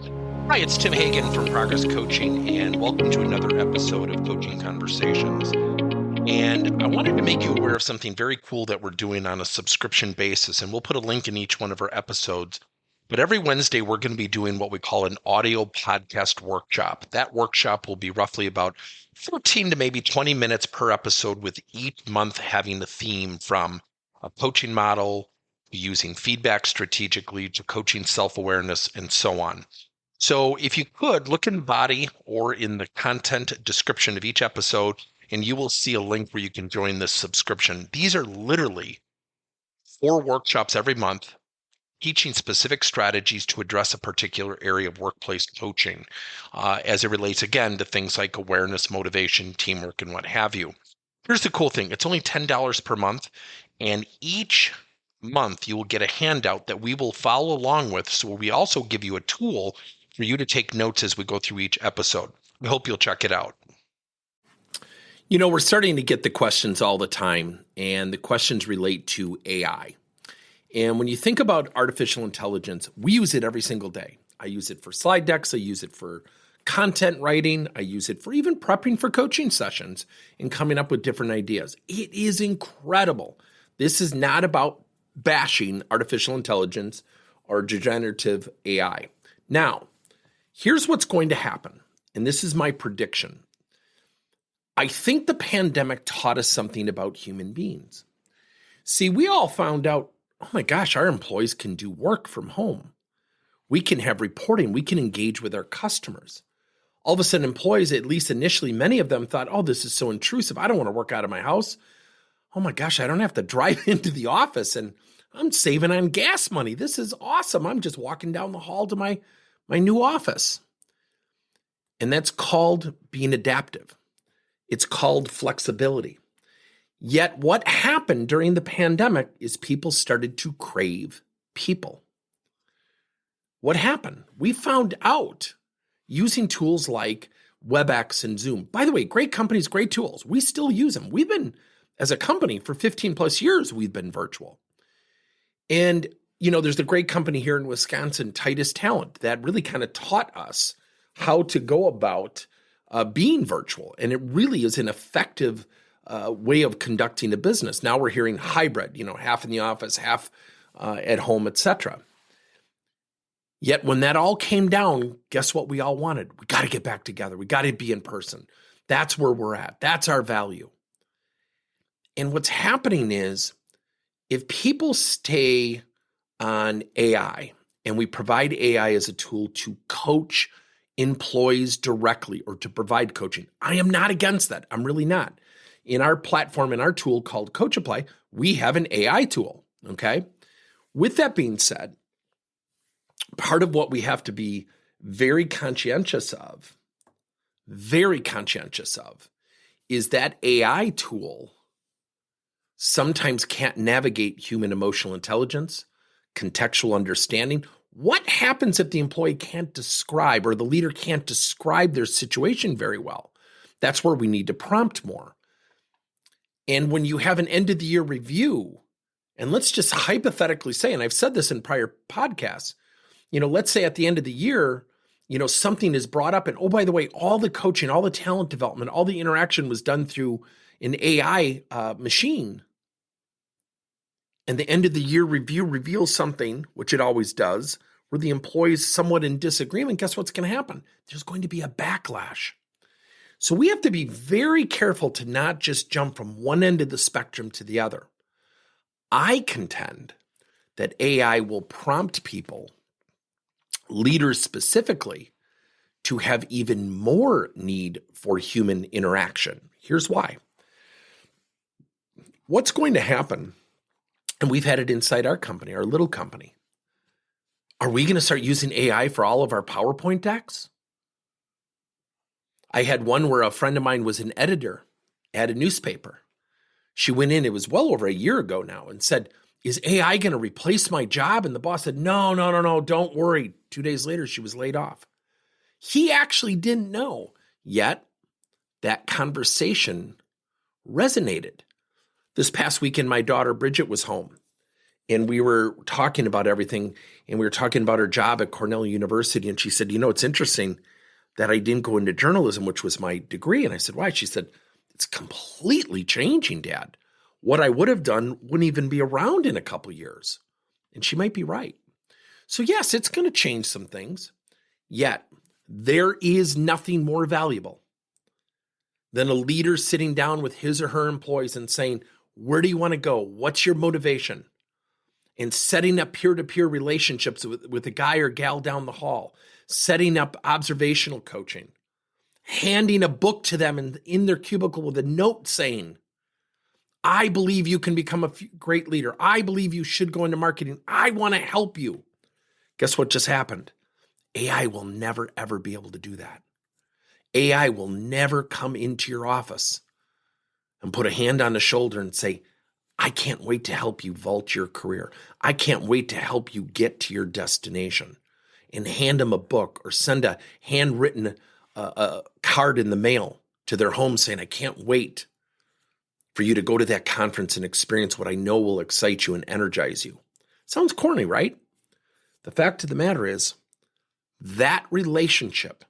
Hi, it's Tim Hagen from Progress Coaching, and welcome to another episode of Coaching Conversations. And I wanted to make you aware of something very cool that we're doing on a subscription basis, and we'll put a link in each one of our episodes. But every Wednesday, we're going to be doing what we call an audio podcast workshop. That workshop will be roughly about 14 to maybe 20 minutes per episode, with each month having a theme from a coaching model, using feedback strategically, to coaching self-awareness, and so on. So if you could, look in the body or in the content description of each episode, and you will see a link where you can join this subscription. These are literally 4 workshops every month, teaching specific strategies to address a particular area of workplace coaching, as it relates, again, to things like awareness, motivation, teamwork, and what have you. Here's the cool thing. It's only $10 per month, and each month you will get a handout that we will follow along with. So we also give you a tool for you to take notes as we go through each episode. We hope you'll check it out. You know, we're starting to get the questions all the time, and the questions relate to AI. And when you think about artificial intelligence, we use it every single day. I use it for slide decks. I use it for content writing. I use it for even prepping for coaching sessions and coming up with different ideas. It is incredible. This is not about bashing artificial intelligence or generative AI. Now, here's what's going to happen, and this is my prediction. I think the pandemic taught us something about human beings. See, we all found out, oh my gosh, our employees can do work from home. We can have reporting. We can engage with our customers. All of a sudden, employees, at least initially, many of them thought, oh, this is so intrusive. I don't want to work out of my house. Oh my gosh, I don't have to drive into the office, and I'm saving on gas money. This is awesome. I'm just walking down the hall to my new office. And that's called being adaptive. It's called flexibility. Yet what happened during the pandemic is people started to crave people. What happened? We found out using tools like WebEx and Zoom. By the way, great companies, great tools. We still use them. We've been, as a company, for 15 plus years, we've been virtual. And you know, there's a great company here in Wisconsin, Titus Talent, that really kind of taught us how to go about being virtual. And it really is an effective way of conducting a business. Now we're hearing hybrid, half in the office, half at home, etc. Yet when that all came down, guess what we all wanted? We got to get back together. We got to be in person. That's where we're at. That's our value. And what's happening is, if people stay on AI, and we provide AI as a tool to coach employees directly or to provide coaching, I am not against that. I'm really not. In our platform, in our tool called CoachApply, we have an AI tool, okay? With that being said, part of what we have to be very conscientious of, is that AI tool sometimes can't navigate human emotional intelligence, contextual understanding. What happens if the employee can't describe, or the leader can't describe, their situation very well? That's where we need to prompt more. And when you have an end of the year review, and let's just hypothetically say, and I've said this in prior podcasts, let's say at the end of the year, something is brought up, and oh, by the way, all the coaching, all the talent development, all the interaction was done through an AI machine. And the end of the year review reveals something, which it always does, where the employee is somewhat in disagreement. Guess what's going to happen? There's going to be a backlash. So we have to be very careful to not just jump from one end of the spectrum to the other. I contend that AI will prompt people, leaders specifically, to have even more need for human interaction. Here's why. What's going to happen, and we've had it inside our company, our little company, are we going to start using AI for all of our PowerPoint decks? I had one where a friend of mine was an editor at a newspaper. She went in, it was well over a year ago now, and said, is AI going to replace my job? And the boss said, no, don't worry. 2 days later, she was laid off. He actually didn't know, yet that conversation resonated. This past weekend, my daughter Bridget was home, and we were talking about everything, and we were talking about her job at Cornell University, and she said, it's interesting that I didn't go into journalism, which was my degree. And I said, why? She said, it's completely changing, Dad. What I would have done wouldn't even be around in a couple years. And she might be right. So yes, it's going to change some things. Yet there is nothing more valuable than a leader sitting down with his or her employees and saying, where do you want to go? What's your motivation? And setting up peer-to-peer relationships with a guy or gal down the hall, setting up observational coaching, handing a book to them in their cubicle with a note saying, I believe you can become a great leader. I believe you should go into marketing. I want to help you. Guess what just happened? AI will never, ever be able to do that. AI will never come into your office and put a hand on the shoulder and say, I can't wait to help you vault your career. I can't wait to help you get to your destination, and hand them a book or send a handwritten card in the mail to their home saying, I can't wait for you to go to that conference and experience what I know will excite you and energize you. Sounds corny, right? The fact of the matter is that relationship,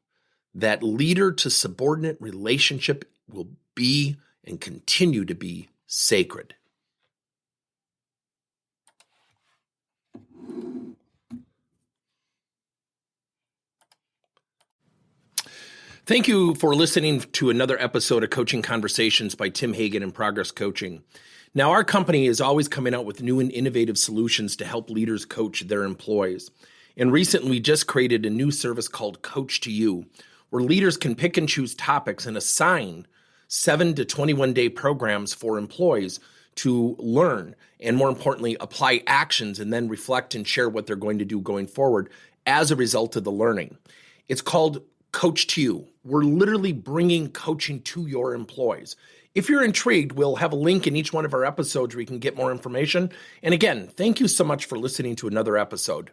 that leader to subordinate relationship, will be and continue to be sacred. Thank you for listening to another episode of Coaching Conversations by Tim Hagen and Progress Coaching. Now, our company is always coming out with new and innovative solutions to help leaders coach their employees. And recently, we just created a new service called Coach to You, where leaders can pick and choose topics and assign 7 to 21 day programs for employees to learn, and more importantly, apply actions and then reflect and share what they're going to do going forward as a result of the learning. It's called Coach to You. We're literally bringing coaching to your employees. If you're intrigued, we'll have a link in each one of our episodes where you can get more information. And again, thank you so much for listening to another episode.